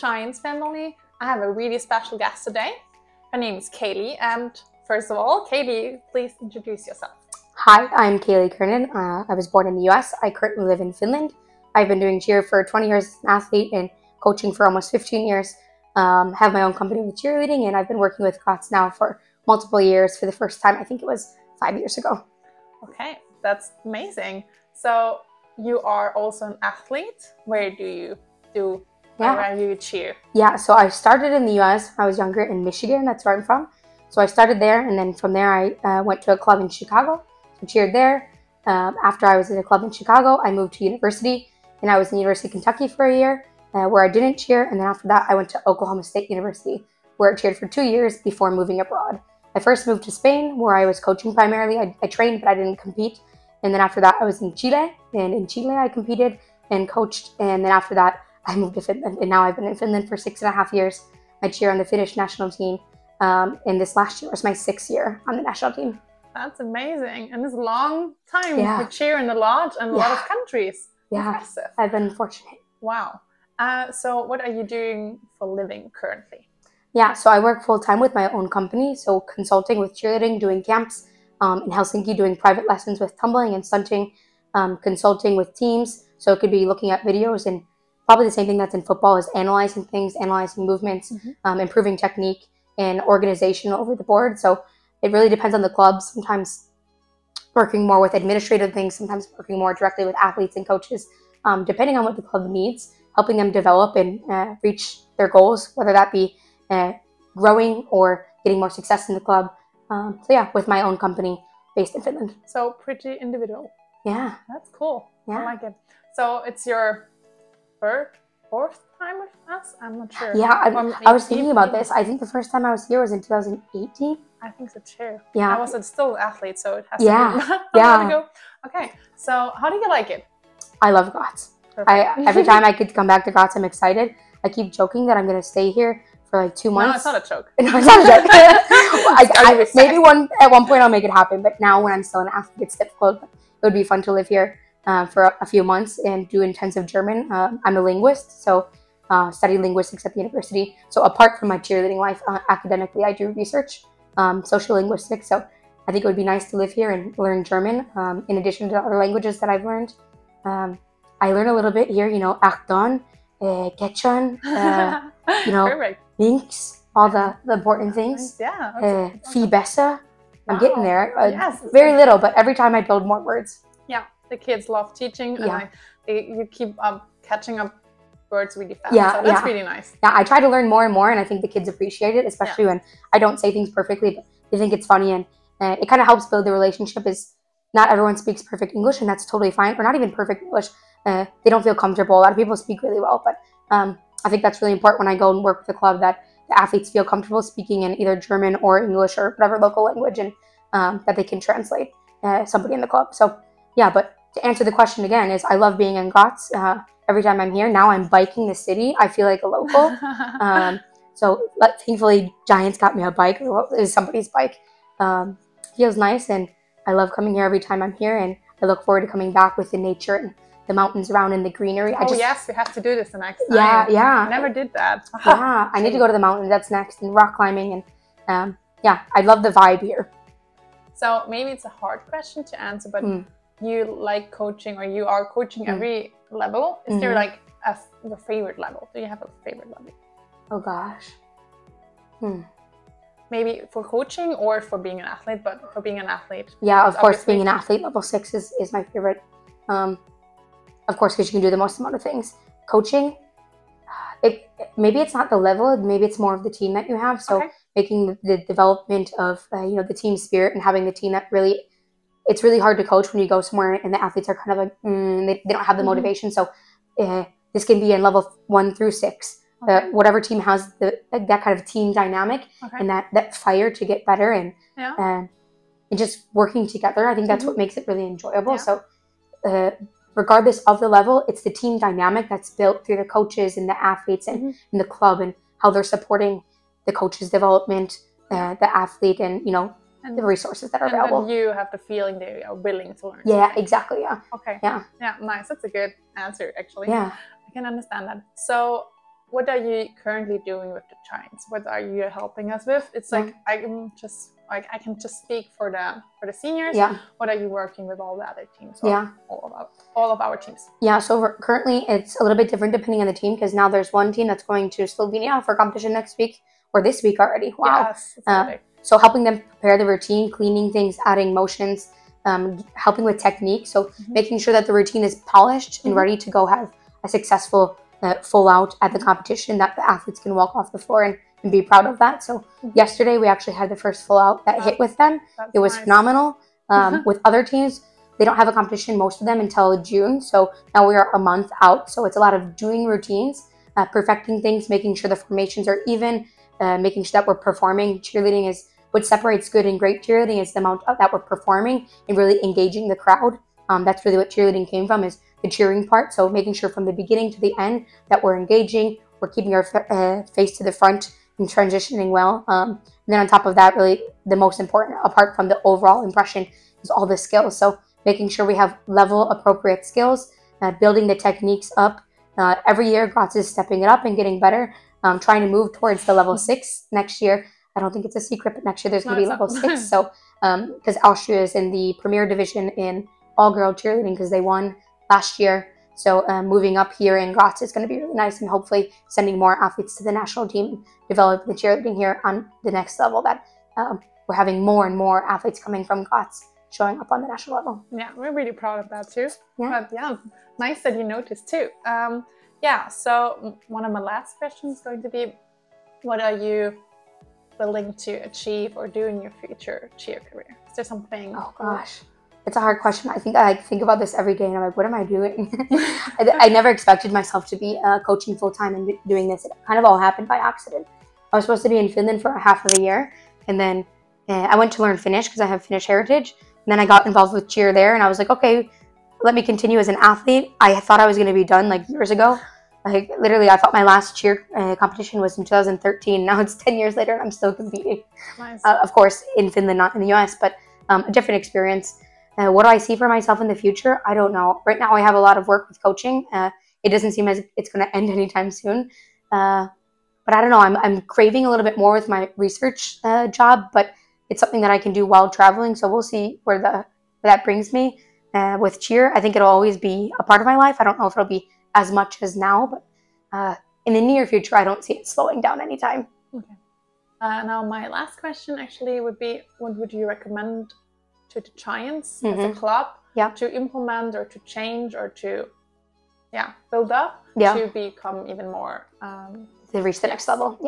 Giants family. I have a really special guest today. Her name is Kayleigh, and first of all, Kayleigh, please introduce yourself. Hi, I'm Kayleigh Karinen. I was born in the US. I currently live in Finland. I've been doing cheer for 20 years as an athlete and coaching for almost 15 years. Have my own company with cheerleading, and I've been working with Graz now for multiple years. For the first time, I think it was 5 years ago. Okay, that's amazing. So you are also an athlete. Where do you cheer? Yeah, so I started in the US when I was younger in Michigan. That's where I'm from. So I started there, and then from there I went to a club in Chicago. So cheered there. After I was in a club in Chicago, I moved to university, and I was in University of Kentucky for a year, where I didn't cheer. And then after that, I went to Oklahoma State University, where I cheered for 2 years before moving abroad. I first moved to Spain, where I was coaching primarily. I trained, but I didn't compete. And then after that, I was in Chile, and in Chile I competed and coached. And then after that, I moved to Finland, and now I've been in Finland for 6.5 years. I cheer on the Finnish national team, and this last year was my 6th year on the national team. That's amazing, and it's a long time. You cheer in a lot and a lot of countries. Impressive. I've been fortunate. Wow. So what are you doing for a living currently? Yeah, so I work full-time with my own company, so consulting with cheerleading, doing camps in Helsinki, doing private lessons with tumbling and stunting, consulting with teams. So it could be looking at videos, and probably the same thing that's in football is analyzing things, analyzing movements, improving technique and organization over the board. So it really depends on the club. Sometimes working more with administrative things, sometimes working more directly with athletes and coaches, depending on what the club needs, helping them develop and reach their goals, whether that be growing or getting more success in the club. So yeah, with my own company based in Finland. So pretty individual. Yeah. That's cool. Yeah. I like it. So it's your fourth time with us? I'm not sure. Yeah, I was thinking about this. I think the first time I was here was in 2018. I think so too. Yeah. I was still an athlete, so it has to be a while ago. Okay, so how do you like it? I love Graz. Every time I could come back to Graz, I'm excited. I keep joking that I'm going to stay here for like 2 months. No, it's not a joke. No, it's not a joke. Maybe at one point I'll make it happen, but now when I'm still an athlete, it's difficult. It would be fun to live here for a few months and do intensive German. I'm a linguist, so study linguistics at the university. So apart from my cheerleading life, academically, I do research, social linguistics. So I think it would be nice to live here and learn German, in addition to other languages that I've learned. I learn a little bit here, Achtung, Ketchun, Perfect. Links, all the important things. Yeah. Viel besser. I'm getting there. Yes. Very little, but every time I build more words. Yeah, the kids love teaching, and you keep catching up words really fast. Yeah, so that's really nice. Yeah, I try to learn more and more, and I think the kids appreciate it, especially when I don't say things perfectly, but they think it's funny, and it kind of helps build the relationship. Is not everyone speaks perfect English, and that's totally fine, or not even perfect English. They don't feel comfortable. A lot of people speak really well, but I think that's really important when I go and work with a club, that the athletes feel comfortable speaking in either German or English or whatever local language, and that they can translate somebody in the club. So yeah, but to answer the question again, is I love being in Graz. Every time I'm here, now I'm biking the city. I feel like a local. So thankfully, Giants got me a bike, or it was somebody's bike. Feels nice, and I love coming here every time I'm here, and I look forward to coming back with the nature and the mountains around and the greenery. Yes, we have to do this the next time. Yeah. I never did that. Yeah, I need to go to the mountains. That's next, and rock climbing, and I love the vibe here. So maybe it's a hard question to answer, but you like coaching, or you are coaching every level. Is there like your favorite level? Do you have a favorite level? Oh gosh. Maybe for coaching or for being an athlete, but for being an athlete. Yeah, of course, being an athlete, level 6 is my favorite. Of course, because you can do the most amount of things. Coaching, maybe it's not the level, maybe it's more of the team that you have. So making the development of the team spirit, and having the team that really, it's really hard to coach when you go somewhere and the athletes are kind of like they don't have the motivation. So this can be in level 1 through 6. Whatever team has that kind of team dynamic and that fire to get better, and just working together. I think that's what makes it really enjoyable. So regardless of the level, it's the team dynamic that's built through the coaches and the athletes and the club, and how they're supporting the coach's development, the athlete, and the resources that are available. And you have the feeling they are willing to learn. Yeah, exactly. Yeah. Okay. Yeah. Yeah. Nice. That's a good answer, actually. Yeah. I can understand that. So what are you currently doing with the Giants? What are you helping us with? It's like I can just speak for the seniors. Yeah. What are you working with all the other teams? Yeah. All of our teams. Yeah. So currently it's a little bit different depending on the team, because now there's one team that's going to Slovenia for competition next week, or this week already. Wow. Yes. So helping them prepare the routine, cleaning things, adding motions, helping with technique. So making sure that the routine is polished and ready to go have a successful full out at the competition, that the athletes can walk off the floor and be proud of that. So yesterday we actually had the first full out that hit with them. It was phenomenal. With other teams, they don't have a competition, most of them, until June. So now we are a month out. So it's a lot of doing routines, perfecting things, making sure the formations are even, making sure that we're performing. Cheerleading is what separates good and great cheerleading, is the amount that we're performing and really engaging the crowd. That's really what cheerleading came from, is the cheering part. So making sure from the beginning to the end that we're engaging, we're keeping our face to the front and transitioning well. And then on top of that, really the most important, apart from the overall impression, is all the skills. So making sure we have level appropriate skills, building the techniques up. Every year, Graz is stepping it up and getting better, trying to move towards the level 6 next year. I don't think it's a secret, but next year there's going to be level 6. So because Austria is in the premier division in all-girl cheerleading, because they won last year. So moving up here in Graz is going to be really nice, and hopefully sending more athletes to the national team and develop the cheerleading here on the next level, that we're having more and more athletes coming from Graz showing up on the national level. Yeah, we're really proud of that too. Yeah. But yeah, nice that you noticed too. So one of my last questions is going to be, what are you willing to achieve or do in your future cheer career? Is there something? Oh gosh, it's a hard question. I think I think about this every day, and I'm like, what am I doing? I never expected myself to be coaching full-time and doing this. It kind of all happened by accident. I was supposed to be in Finland for a half of a year, and then I went to learn Finnish because I have Finnish heritage. And then I got involved with cheer there, and I was like, okay, let me continue as an athlete. I thought I was going to be done like years ago. Like literally, I thought my last cheer competition was in 2013. Now it's 10 years later, and I'm still competing. Nice. Of course, in Finland, not in the US, but a different experience. What do I see for myself in the future? I don't know. Right now, I have a lot of work with coaching. It doesn't seem as if it's going to end anytime soon. But I don't know. I'm craving a little bit more with my research job, but it's something that I can do while traveling. So we'll see where that brings me. With cheer, I think it'll always be a part of my life. I don't know if it'll be as much as now, but in the near future, I don't see it slowing down anytime. Okay. Now my last question actually would be, what would you recommend to the Giants as a club to implement or to change or to build up to become even more to reach the next level?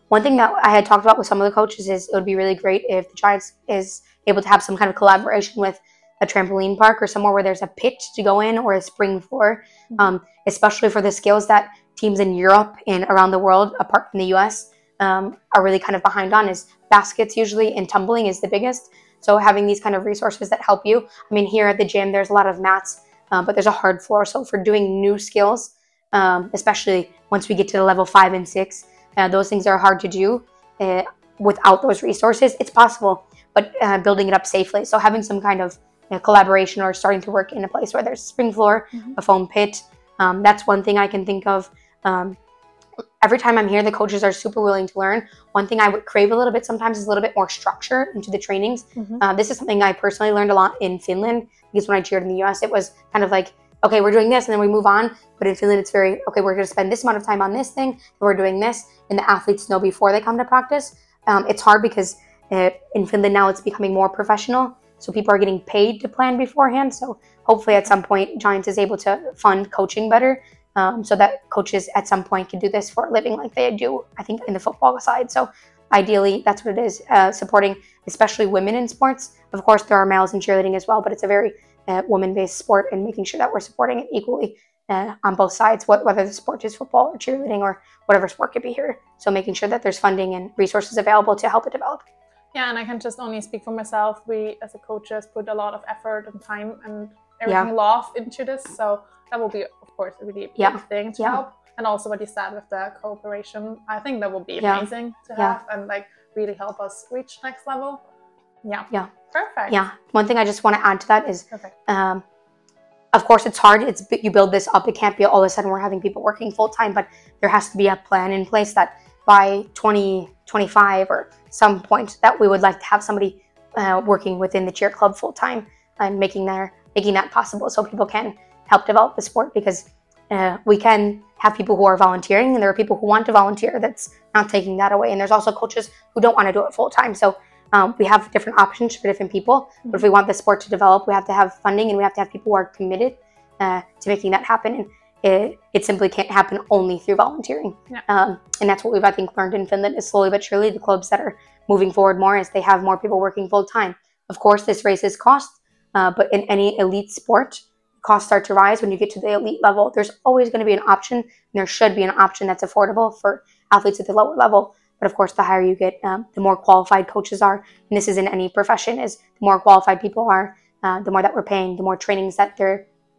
One thing that I had talked about with some of the coaches is it would be really great if the Giants is able to have some kind of collaboration with a trampoline park or somewhere where there's a pitch to go in, or a spring floor, especially for the skills that teams in Europe and around the world, apart from the US, are really kind of behind on, is baskets usually, and tumbling is the biggest. So having these kind of resources that help you. I mean, here at the gym, there's a lot of mats, but there's a hard floor. So for doing new skills, especially once we get to the level 5 and 6, those things are hard to do without those resources. It's possible, but building it up safely. So having some kind of collaboration, or starting to work in a place where there's a spring floor, a foam pit. That's one thing I can think of. Every time I'm here, the coaches are super willing to learn. One thing I would crave a little bit sometimes is a little bit more structure into the trainings. This is something I personally learned a lot in Finland, because when I cheered in the US, it was kind of like, okay, we're doing this and then we move on. But in Finland, it's very, okay, we're going to spend this amount of time on this thing, and we're doing this. And the athletes know before they come to practice. It's hard because in Finland now it's becoming more professional. So people are getting paid to plan beforehand. So hopefully at some point, Giants is able to fund coaching better, so that coaches at some point can do this for a living like they do, I think, in the football side. So ideally, that's what it is, supporting especially women in sports. Of course, there are males in cheerleading as well, but it's a very woman-based sport, and making sure that we're supporting it equally on both sides, whether the sport is football or cheerleading or whatever sport could be here. So making sure that there's funding and resources available to help it develop. Yeah, and I can just only speak for myself. We, as a coaches, put a lot of effort and time and everything love into this. So that will be, of course, a really big thing to help. And also what you said with the cooperation, I think that will be amazing to have and like really help us reach next level. Yeah. Perfect. Yeah. One thing I just want to add to that is of course, it's hard. You build this up. It can't be all of a sudden we're having people working full time, but there has to be a plan in place that by 2025 or some point that we would like to have somebody working within the cheer club full time and making that possible so people can help develop the sport, because we can have people who are volunteering and there are people who want to volunteer. That's not taking that away. And there's also coaches who don't want to do it full time. So we have different options for different people. But if we want the sport to develop, we have to have funding and we have to have people who are committed to making that happen. And it simply can't happen only through volunteering. Yeah. And that's what we've, I think, learned in Finland is slowly but surely the clubs that are moving forward more as they have more people working full time. Of course, this raises costs, but in any elite sport, costs start to rise when you get to the elite level. There's always going to be an option, and there should be an option that's affordable for athletes at the lower level. But of course, the higher you get, the more qualified coaches are. And this is in any profession, is the more qualified people are, the more that we're paying, the more trainings that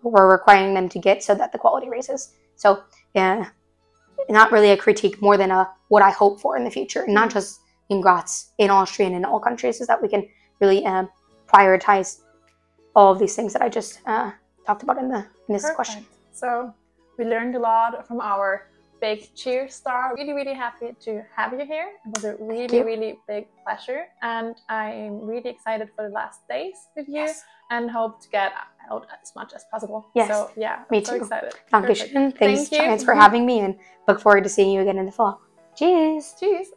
we're requiring them to get so that the quality raises. So not really a critique, more than what I hope for in the future. And not just in Graz, in Austria, and in all countries, is that we can really prioritize all of these things that I just talked about in this question. So we learned a lot from our big cheer star. Really, really happy to have you here. It was a really, really big pleasure. And I'm really excited for the last days with you and hope to get out as much as possible. Yes. So yeah, me I'm so too. excited. Dankeschön. Thanks for having me and look forward to seeing you again in the fall. Cheers. Cheers.